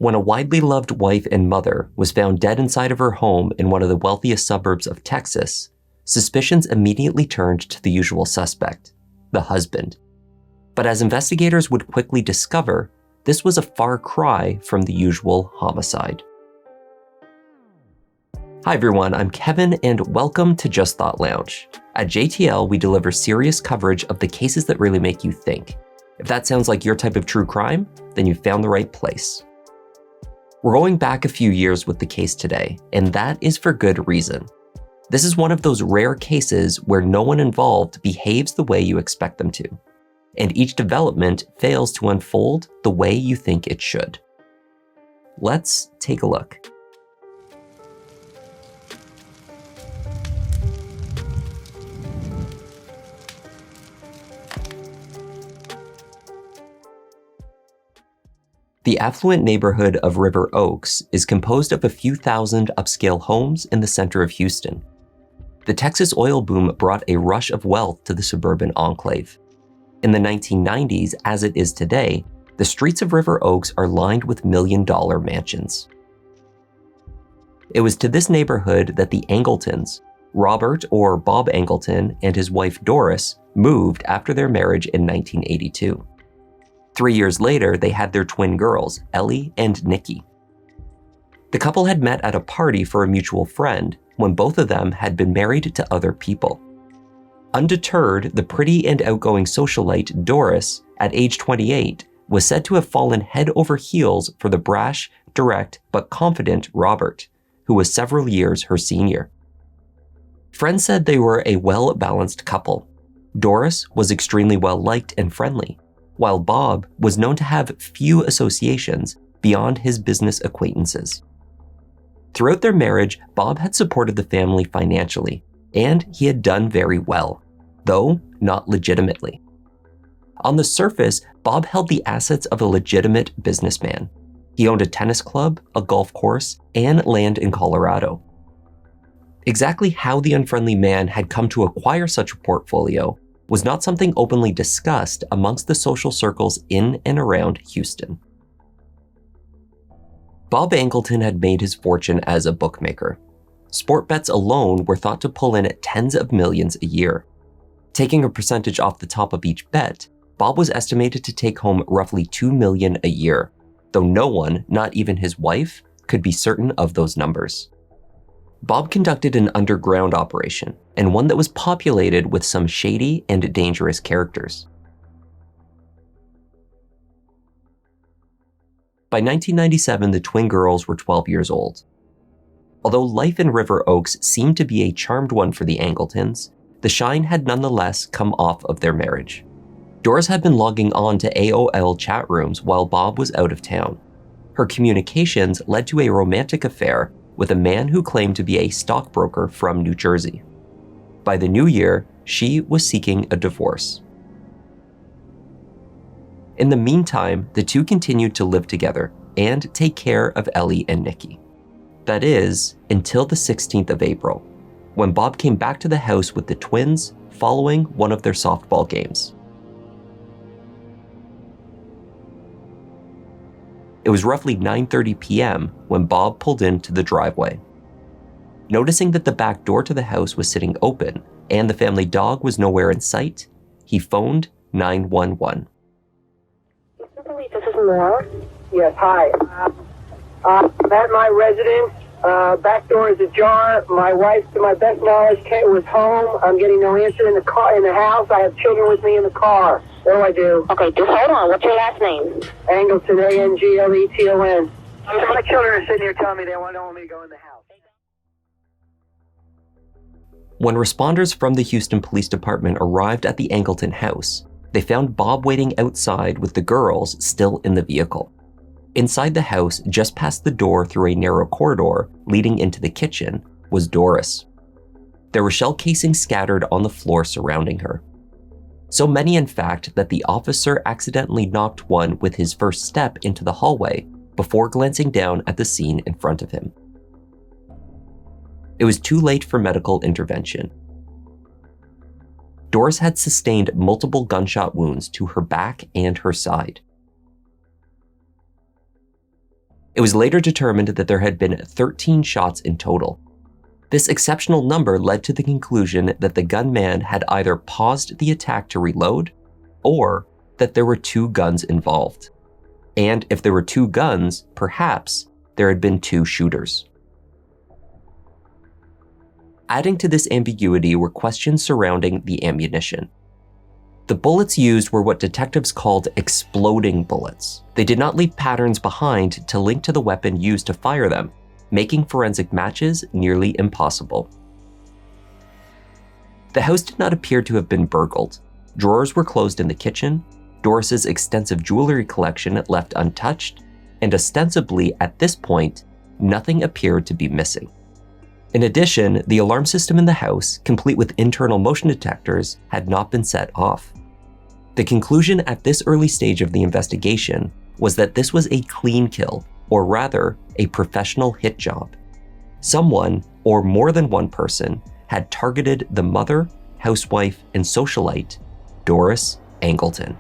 When a widely loved wife and mother was found dead inside of her home in one of the wealthiest suburbs of Texas, suspicions immediately turned to the usual suspect, the husband. But as investigators would quickly discover, this was a far cry from the usual homicide. Hi everyone, I'm Kevin and welcome to Just Thought Lounge. At JTL, we deliver serious coverage of the cases that really make you think. If that sounds like your type of true crime, then you've found the right place. We're going back a few years with the case today, and that is for good reason. This is one of those rare cases where no one involved behaves the way you expect them to, and each development fails to unfold the way you think it should. Let's take a look. The affluent neighborhood of River Oaks is composed of a few thousand upscale homes in the center of Houston. The Texas oil boom brought a rush of wealth to the suburban enclave. In the 1990s, as it is today, the streets of River Oaks are lined with million-dollar mansions. It was to this neighborhood that the Angletons, Robert or Bob Angleton and his wife Doris, moved after their marriage in 1982. 3 years later, they had their twin girls, Ellie and Nikki. The couple had met at a party for a mutual friend when both of them had been married to other people. Undeterred, the pretty and outgoing socialite Doris, at age 28, was said to have fallen head over heels for the brash, direct, but confident Robert, who was several years her senior. Friends said they were a well-balanced couple. Doris was extremely well-liked and friendly, while Bob was known to have few associations beyond his business acquaintances. Throughout their marriage, Bob had supported the family financially, and he had done very well, though not legitimately. On the surface, Bob held the assets of a legitimate businessman. He owned a tennis club, a golf course, and land in Colorado. Exactly how the unfriendly man had come to acquire such a portfolio was not something openly discussed amongst the social circles in and around Houston. Bob Angleton had made his fortune as a bookmaker. Sport bets alone were thought to pull in tens of millions a year. Taking a percentage off the top of each bet, Bob was estimated to take home roughly $2 million a year, though no one, not even his wife, could be certain of those numbers. Bob conducted an underground operation, and one that was populated with some shady and dangerous characters. By 1997, the twin girls were 12 years old. Although life in River Oaks seemed to be a charmed one for the Angletons, the shine had nonetheless come off of their marriage. Doris had been logging on to AOL chat rooms while Bob was out of town. Her communications led to a romantic affair with a man who claimed to be a stockbroker from New Jersey. By the new year, she was seeking a divorce. In the meantime, the two continued to live together and take care of Ellie and Nikki. That is, until the 16th of April, when Bob came back to the house with the twins following one of their softball games. It was roughly 9:30 p.m. when Bob pulled into the driveway. Noticing that the back door to the house was sitting open and the family dog was nowhere in sight, he phoned 911. This is Laura. Yes, hi. I'm at my residence. Back door is ajar. My wife, to my best knowledge, was home. I'm getting no answer in the house. I have children with me in the car. What do? Okay, just hold on. What's your last name? Angleton, Angleton. My children are sitting here telling me they don't want me to go in the house. When responders from the Houston Police Department arrived at the Angleton house, they found Bob waiting outside with the girls still in the vehicle. Inside the house, just past the door through a narrow corridor leading into the kitchen, was Doris. There were shell casings scattered on the floor surrounding her. So many, in fact, that the officer accidentally knocked one with his first step into the hallway before glancing down at the scene in front of him. It was too late for medical intervention. Doris had sustained multiple gunshot wounds to her back and her side. It was later determined that there had been 13 shots in total. This exceptional number led to the conclusion that the gunman had either paused the attack to reload, or that there were 2 guns involved. And if there were 2 guns, perhaps there had been 2 shooters. Adding to this ambiguity were questions surrounding the ammunition. The bullets used were what detectives called exploding bullets. They did not leave patterns behind to link to the weapon used to fire them, making forensic matches nearly impossible. The house did not appear to have been burgled. Drawers were closed in the kitchen, Doris's extensive jewelry collection left untouched, and ostensibly at this point, nothing appeared to be missing. In addition, the alarm system in the house, complete with internal motion detectors, had not been set off. The conclusion at this early stage of the investigation was that this was a clean kill, or rather, a professional hit job. Someone, or more than one person, had targeted the mother, housewife, and socialite, Doris Angleton.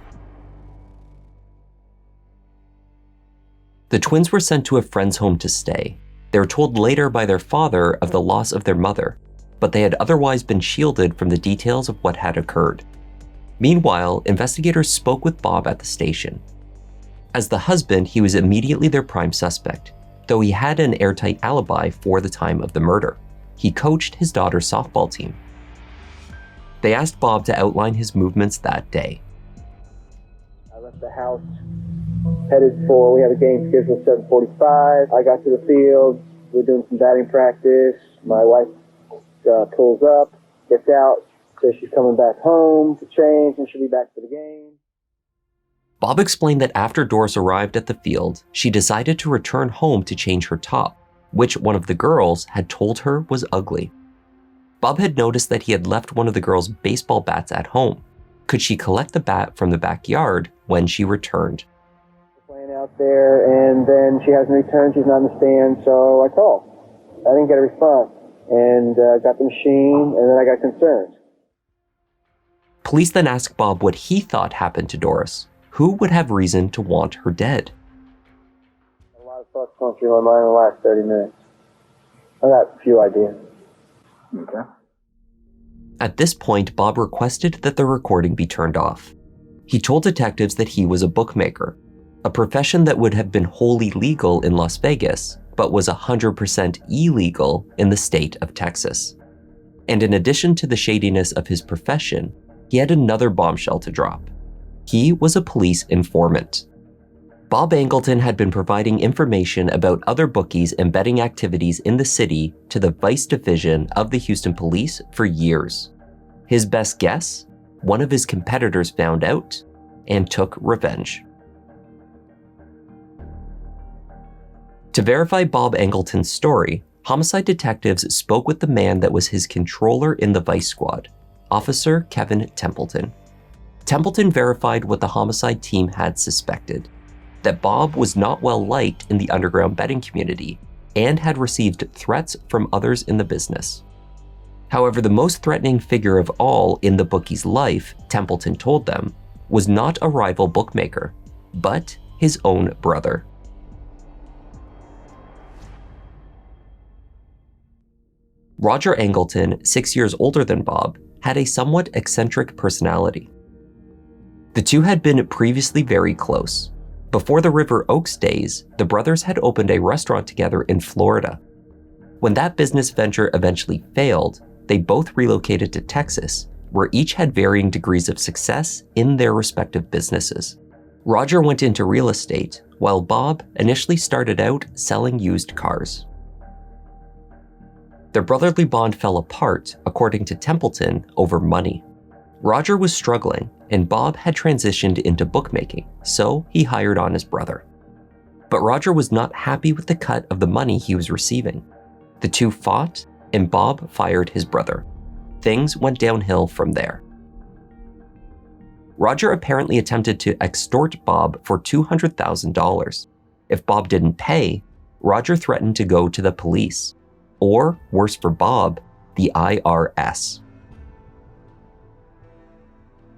The twins were sent to a friend's home to stay. They were told later by their father of the loss of their mother, but they had otherwise been shielded from the details of what had occurred. Meanwhile, investigators spoke with Bob at the station. As the husband, he was immediately their prime suspect, though he had an airtight alibi for the time of the murder. He coached his daughter's softball team. They asked Bob to outline his movements that day. I left the house, headed for, we have a game scheduled at 7:45. I got to the field, we're doing some batting practice. My wife pulls up, gets out, says she's coming back home to change and she'll be back for the game. Bob explained that after Doris arrived at the field, she decided to return home to change her top, which one of the girls had told her was ugly. Bob had noticed that he had left one of the girls' baseball bats at home. Could she collect the bat from the backyard when she returned? Playing out there, and then she hasn't returned, she's not in the stand, so I called. I didn't get a response, and got the machine, and then I got concerned. Police then asked Bob what he thought happened to Doris. Who would have reason to want her dead? A lot of thoughts going through my mind in the last 30 minutes. I got a few ideas. Okay. At this point, Bob requested that the recording be turned off. He told detectives that he was a bookmaker, a profession that would have been wholly legal in Las Vegas, but was 100% illegal in the state of Texas. And in addition to the shadiness of his profession, he had another bombshell to drop. He was a police informant. Bob Angleton had been providing information about other bookies and betting activities in the city to the Vice Division of the Houston Police for years. His best guess? One of his competitors found out and took revenge. To verify Bob Angleton's story, homicide detectives spoke with the man that was his controller in the Vice Squad, Officer Kevin Templeton. Templeton verified what the homicide team had suspected, that Bob was not well liked in the underground betting community and had received threats from others in the business. However, the most threatening figure of all in the bookie's life, Templeton told them, was not a rival bookmaker, but his own brother. Roger Angleton, 6 years older than Bob, had a somewhat eccentric personality. The two had been previously very close. Before the River Oaks days, the brothers had opened a restaurant together in Florida. When that business venture eventually failed, they both relocated to Texas, where each had varying degrees of success in their respective businesses. Roger went into real estate, while Bob initially started out selling used cars. Their brotherly bond fell apart, according to Templeton, over money. Roger was struggling, and Bob had transitioned into bookmaking, so he hired on his brother. But Roger was not happy with the cut of the money he was receiving. The two fought, and Bob fired his brother. Things went downhill from there. Roger apparently attempted to extort Bob for $200,000. If Bob didn't pay, Roger threatened to go to the police, or worse for Bob, the IRS.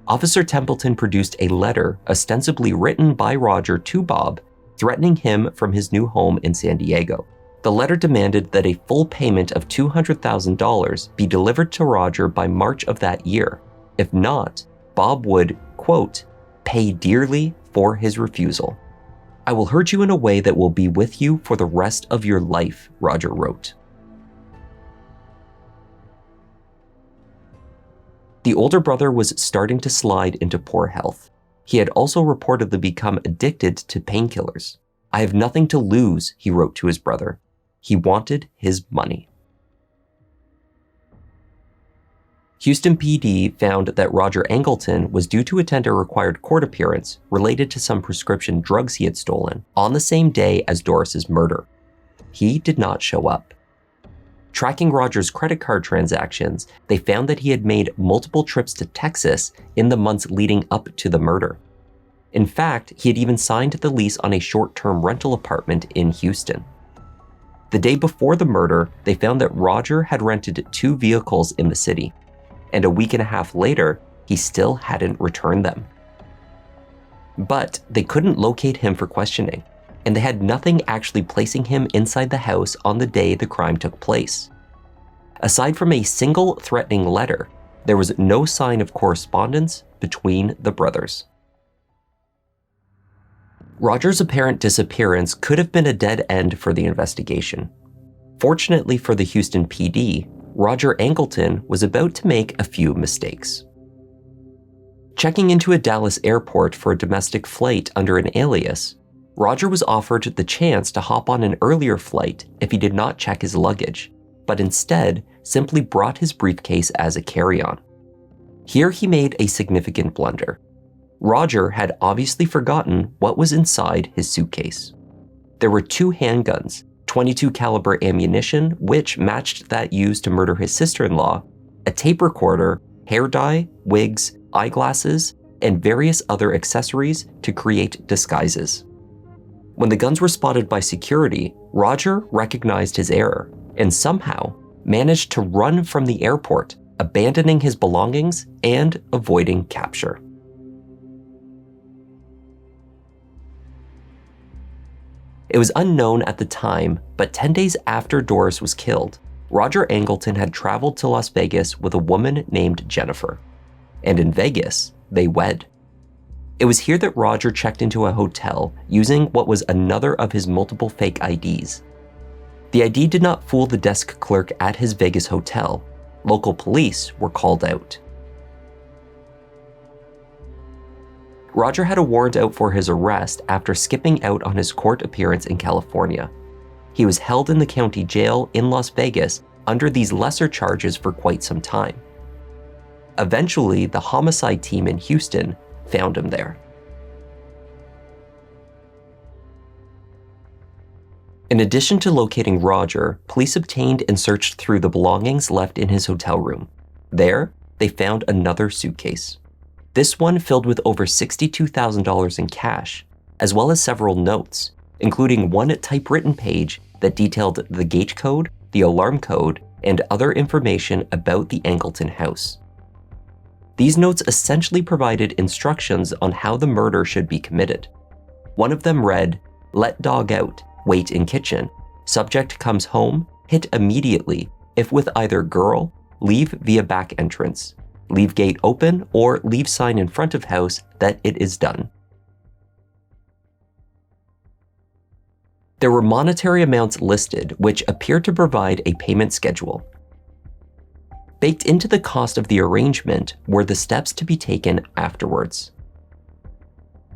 Officer Templeton produced a letter ostensibly written by Roger to Bob, threatening him from his new home in San Diego. The letter demanded that a full payment of $200,000 be delivered to Roger by March of that year. If not, Bob would, quote, pay dearly for his refusal. I will hurt you in a way that will be with you for the rest of your life, Roger wrote. The older brother was starting to slide into poor health. He had also reportedly become addicted to painkillers. I have nothing to lose, he wrote to his brother. He wanted his money. Houston PD found that Roger Angleton was due to attend a required court appearance related to some prescription drugs he had stolen on the same day as Doris's murder. He did not show up. Tracking Roger's credit card transactions, they found that he had made multiple trips to Texas in the months leading up to the murder. In fact, he had even signed the lease on a short-term rental apartment in Houston. The day before the murder, they found that Roger had rented 2 vehicles in the city, and a week and a half later, he still hadn't returned them. But they couldn't locate him for questioning, and they had nothing actually placing him inside the house on the day the crime took place. Aside from a single threatening letter, there was no sign of correspondence between the brothers. Roger's apparent disappearance could have been a dead end for the investigation. Fortunately for the Houston PD, Roger Angleton was about to make a few mistakes. Checking into a Dallas airport for a domestic flight under an alias, Roger was offered the chance to hop on an earlier flight if he did not check his luggage, but instead simply brought his briefcase as a carry-on. Here he made a significant blunder. Roger had obviously forgotten what was inside his suitcase. There were 2 handguns, .22 caliber ammunition, which matched that used to murder his sister-in-law, a tape recorder, hair dye, wigs, eyeglasses, and various other accessories to create disguises. When the guns were spotted by security, Roger recognized his error and somehow managed to run from the airport, abandoning his belongings and avoiding capture. It was unknown at the time, but 10 days after Doris was killed, Roger Angleton had traveled to Las Vegas with a woman named Jennifer. And in Vegas, they wed. It was here that Roger checked into a hotel using what was another of his multiple fake IDs. The ID did not fool the desk clerk at his Vegas hotel. Local police were called out. Roger had a warrant out for his arrest after skipping out on his court appearance in California. He was held in the county jail in Las Vegas under these lesser charges for quite some time. Eventually, the homicide team in Houston found him there. In addition to locating Roger, police obtained and searched through the belongings left in his hotel room. There, they found another suitcase. This one filled with over $62,000 in cash, as well as several notes, including one typewritten page that detailed the gate code, the alarm code, and other information about the Angleton house. These notes essentially provided instructions on how the murder should be committed. One of them read, "Let dog out, wait in kitchen. Subject comes home, hit immediately. If with either girl, leave via back entrance. Leave gate open or leave sign in front of house that it is done." There were monetary amounts listed which appeared to provide a payment schedule. Baked into the cost of the arrangement were the steps to be taken afterwards.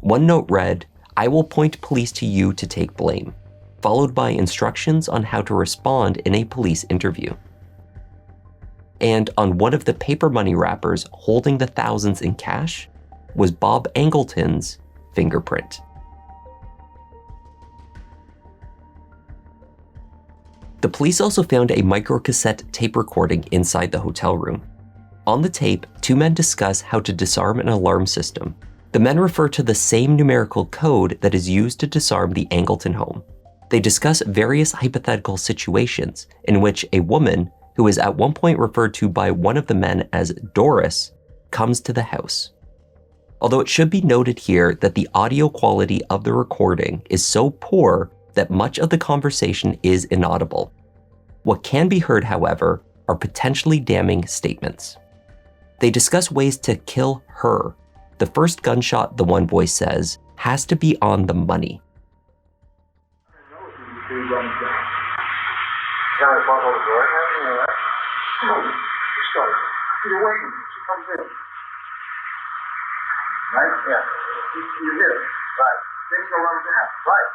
One note read, "I will point police to you to take blame," followed by instructions on how to respond in a police interview. And on one of the paper money wrappers holding the thousands in cash was Bob Angleton's fingerprint. The police also found a microcassette tape recording inside the hotel room. On the tape, 2 men discuss how to disarm an alarm system. The men refer to the same numerical code that is used to disarm the Angleton home. They discuss various hypothetical situations in which a woman, who is at one point referred to by one of the men as Doris, comes to the house. although it should be noted here that the audio quality of the recording is so poor that much of the conversation is inaudible. What can be heard, however, are potentially damning statements. They discuss ways to kill her. The first gunshot, the one voice says, has to be on the money. You're waiting. She comes in. Right? Yeah. You're here. Right. Things go wrong with the house. Right.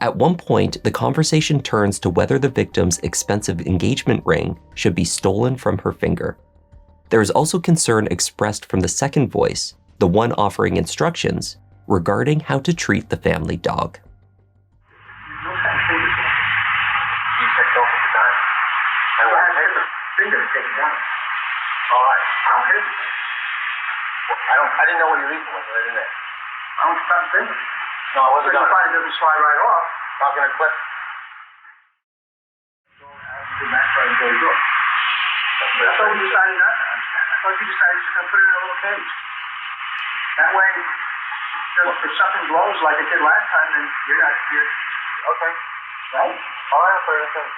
At one point, the conversation turns to whether the victim's expensive engagement ring should be stolen from her finger. There is also concern expressed from the second voice, the one offering instructions, regarding how to treat the family dog. I didn't know what your reason was. I didn't know. I don't stop thinking. No, I wasn't done. It doesn't slide right off. I'm going to clip. Go back right and go to the door. I thought you decided not to understand. I thought you decided just to put it in a little cage. That way, if something blows like it did last time, then you're Okay. right? All right, I'll put it in the thing.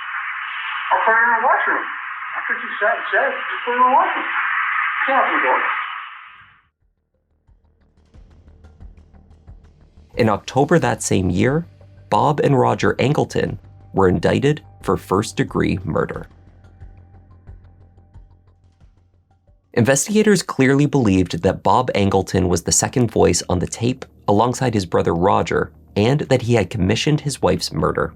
I'll put it in the washroom. That's what you said. Just put it in the washroom. Can't open the door. In October that same year, Bob and Roger Angleton were indicted for first-degree murder. Investigators clearly believed that Bob Angleton was the second voice on the tape alongside his brother Roger, and that he had commissioned his wife's murder.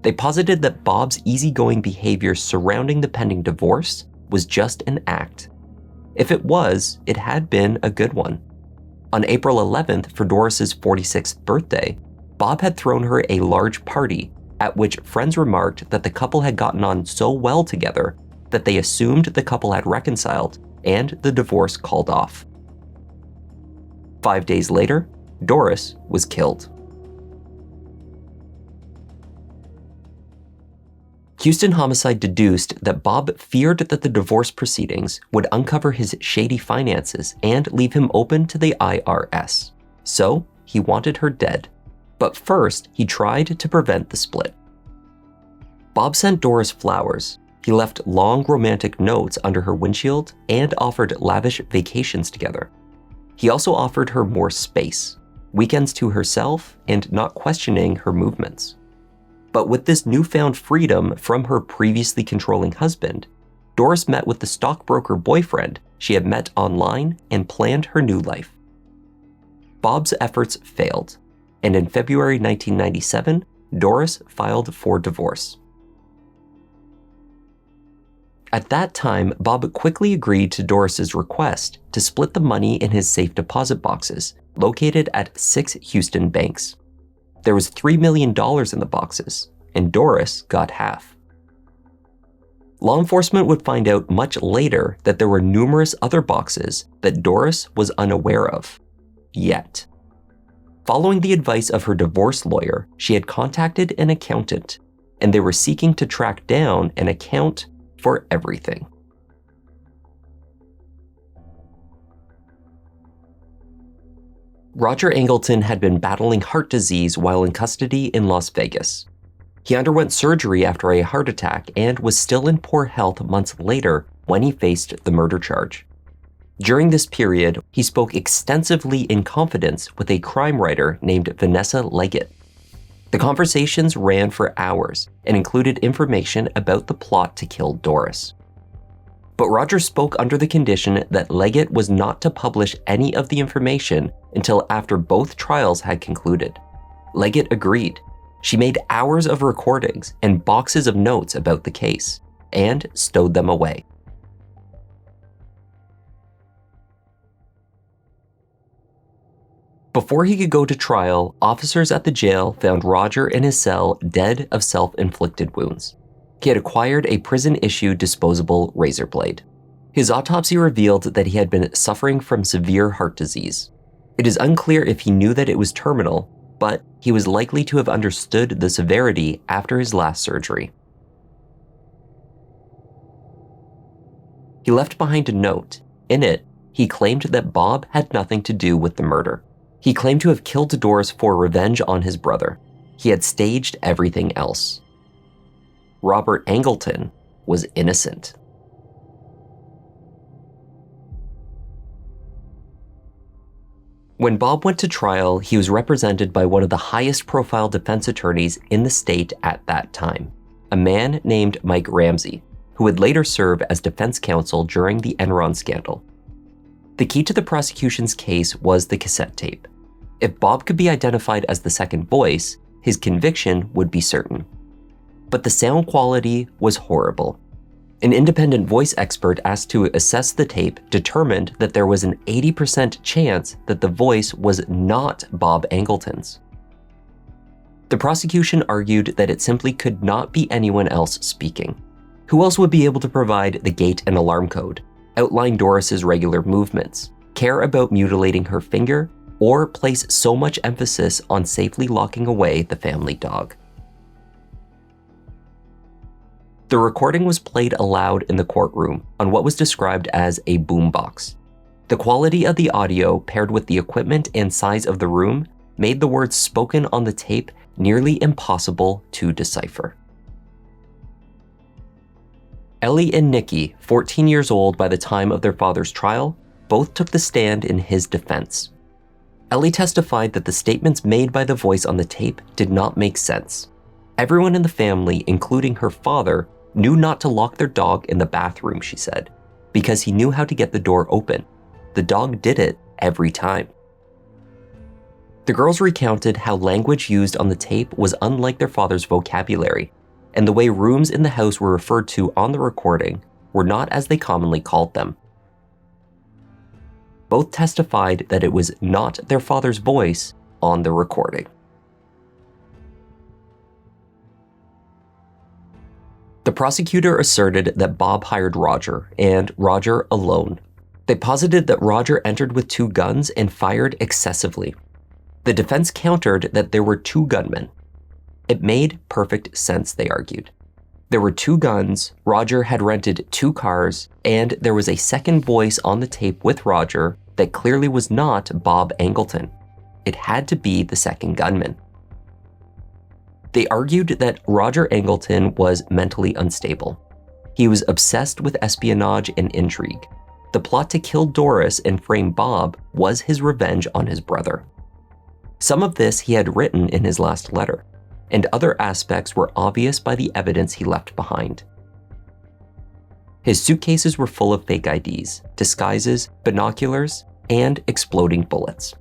They posited that Bob's easygoing behavior surrounding the pending divorce was just an act. If it was, it had been a good one. On April 11th, for Doris's 46th birthday, Bob had thrown her a large party, at which friends remarked that the couple had gotten on so well together that they assumed the couple had reconciled and the divorce called off. 5 days later, Doris was killed. Houston Homicide deduced that Bob feared that the divorce proceedings would uncover his shady finances and leave him open to the IRS. So, he wanted her dead. But first, he tried to prevent the split. Bob sent Doris flowers. He left long romantic notes under her windshield and offered lavish vacations together. He also offered her more space, weekends to herself, and not questioning her movements. But with this newfound freedom from her previously controlling husband, Doris met with the stockbroker boyfriend she had met online and planned her new life. Bob's efforts failed, and in February 1997, Doris filed for divorce. At that time, Bob quickly agreed to Doris's request to split the money in his safe deposit boxes, located at 6 Houston banks. There was $3 million in the boxes, and Doris got half. Law enforcement would find out much later that there were numerous other boxes that Doris was unaware of. Yet. Following the advice of her divorce lawyer, she had contacted an accountant, and they were seeking to track down an account for everything. Roger Angleton had been battling heart disease while in custody in Las Vegas. He underwent surgery after a heart attack and was still in poor health months later when he faced the murder charge. During this period, he spoke extensively in confidence with a crime writer named Vanessa Leet. The conversations ran for hours and included information about the plot to kill Doris. But Roger spoke under the condition that Leggett was not to publish any of the information until after both trials had concluded. Leggett agreed. She made hours of recordings and boxes of notes about the case, and stowed them away. Before he could go to trial, officers at the jail found Roger in his cell dead of self-inflicted wounds. He had acquired a prison-issued disposable razor blade. His autopsy revealed that he had been suffering from severe heart disease. It is unclear if he knew that it was terminal, but he was likely to have understood the severity after his last surgery. He left behind a note. In it, he claimed that Bob had nothing to do with the murder. He claimed to have killed Doris for revenge on his brother. He had staged everything else. Robert Angleton was innocent. When Bob went to trial, he was represented by one of the highest profile defense attorneys in the state at that time, a man named Mike Ramsey, who would later serve as defense counsel during the Enron scandal. The key to the prosecution's case was the cassette tape. If Bob could be identified as the second voice, his conviction would be certain. But the sound quality was horrible. An independent voice expert asked to assess the tape determined that there was an 80% chance that the voice was not Bob Angleton's. The prosecution argued that it simply could not be anyone else speaking. Who else would be able to provide the gate and alarm code, outline Doris's regular movements, care about mutilating her finger, or place so much emphasis on safely locking away the family dog? The recording was played aloud in the courtroom on what was described as a boombox. The quality of the audio paired with the equipment and size of the room made the words spoken on the tape nearly impossible to decipher. Ellie and Nikki, 14 years old by the time of their father's trial, both took the stand in his defense. Ellie testified that the statements made by the voice on the tape did not make sense. Everyone in the family, including her father, knew not to lock their dog in the bathroom, she said, because he knew how to get the door open. The dog did it every time. The girls recounted how language used on the tape was unlike their father's vocabulary, and the way rooms in the house were referred to on the recording were not as they commonly called them. Both testified that it was not their father's voice on the recording. The prosecutor asserted that Bob hired Roger, and Roger alone. They posited that Roger entered with 2 guns and fired excessively. The defense countered that there were 2 gunmen. It made perfect sense, they argued. There were 2 guns, Roger had rented 2 cars, and there was a second voice on the tape with Roger that clearly was not Bob Angleton. It had to be the second gunman. They argued that Roger Angleton was mentally unstable. He was obsessed with espionage and intrigue. The plot to kill Doris and frame Bob was his revenge on his brother. Some of this he had written in his last letter, and other aspects were obvious by the evidence he left behind. His suitcases were full of fake IDs, disguises, binoculars, and exploding bullets.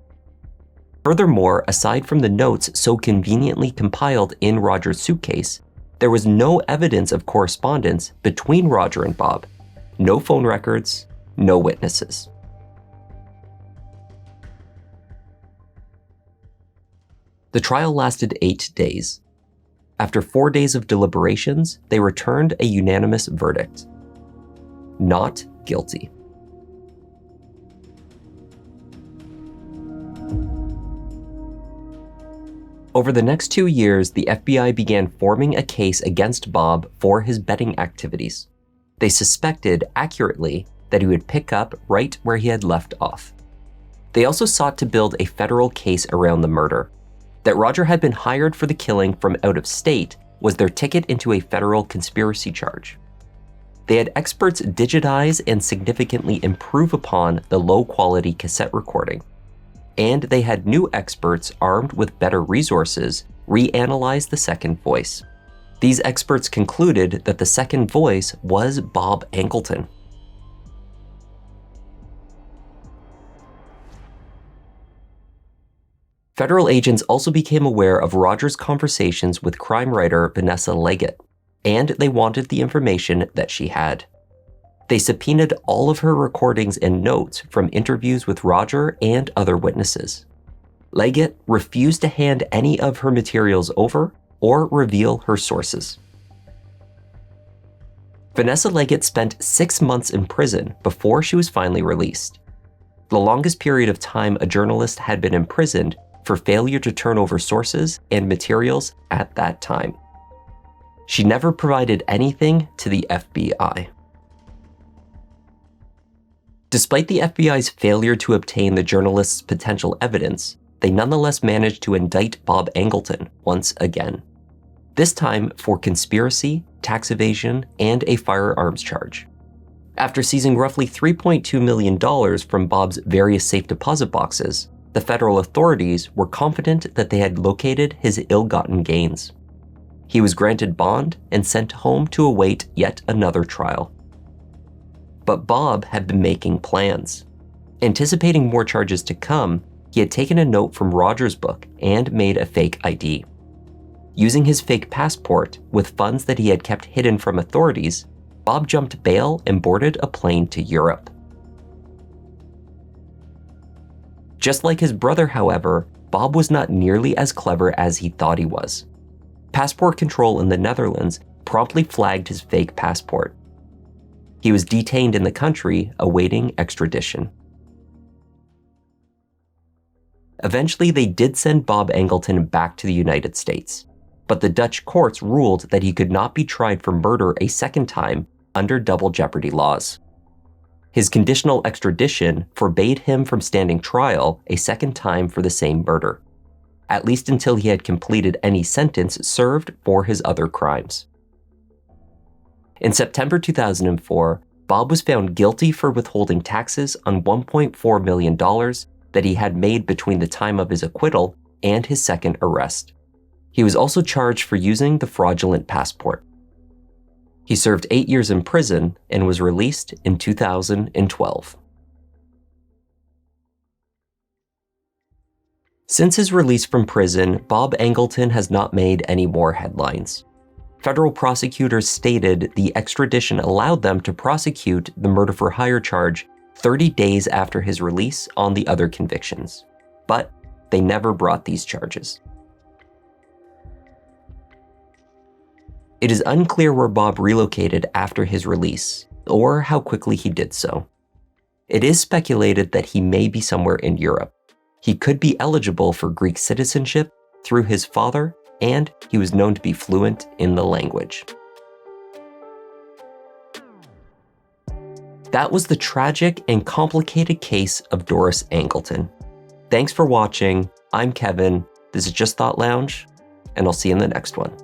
Furthermore, aside from the notes so conveniently compiled in Roger's suitcase, there was no evidence of correspondence between Roger and Bob. No phone records, no witnesses. The trial lasted 8 days. After 4 days of deliberations, they returned a unanimous verdict: not guilty. Over the next 2 years, the FBI began forming a case against Bob for his betting activities. They suspected, accurately, that he would pick up right where he had left off. They also sought to build a federal case around the murder. That Roger had been hired for the killing from out of state was their ticket into a federal conspiracy charge. They had experts digitize and significantly improve upon the low-quality cassette recording. And they had new experts armed with better resources reanalyze the second voice. These experts concluded that the second voice was Bob Angleton. Federal agents also became aware of Roger's conversations with crime writer Vanessa Leet, and they wanted the information that she had. They subpoenaed all of her recordings and notes from interviews with Roger and other witnesses. Leet refused to hand any of her materials over or reveal her sources. Vanessa Leet spent 6 months in prison before she was finally released. The longest period of time a journalist had been imprisoned for failure to turn over sources and materials at that time. She never provided anything to the FBI. Despite the FBI's failure to obtain the journalist's potential evidence, they nonetheless managed to indict Bob Angleton once again. This time for conspiracy, tax evasion, and a firearms charge. After seizing roughly $3.2 million from Bob's various safe deposit boxes, the federal authorities were confident that they had located his ill-gotten gains. He was granted bond and sent home to await yet another trial. But Bob had been making plans. Anticipating more charges to come, he had taken a note from Roger's book and made a fake ID. Using his fake passport with funds that he had kept hidden from authorities, Bob jumped bail and boarded a plane to Europe. Just like his brother, however, Bob was not nearly as clever as he thought he was. Passport control in the Netherlands promptly flagged his fake passport. He was detained in the country, awaiting extradition. Eventually, they did send Bob Angleton back to the United States, but the Dutch courts ruled that he could not be tried for murder a second time under double jeopardy laws. His conditional extradition forbade him from standing trial a second time for the same murder, at least until he had completed any sentence served for his other crimes. In September 2004, Bob was found guilty for withholding taxes on $1.4 million that he had made between the time of his acquittal and his second arrest. He was also charged for using the fraudulent passport. He served 8 years in prison and was released in 2012. Since his release from prison, Bob Angleton has not made any more headlines. Federal prosecutors stated the extradition allowed them to prosecute the murder for hire charge 30 days after his release on the other convictions, but they never brought these charges. It is unclear where Bob relocated after his release, or how quickly he did so. It is speculated that he may be somewhere in Europe. He could be eligible for Greek citizenship through his father, and he was known to be fluent in the language. That was the tragic and complicated case of Doris Angleton. Thanks for watching. I'm Kevin. This is Just Thought Lounge, and I'll see you in the next one.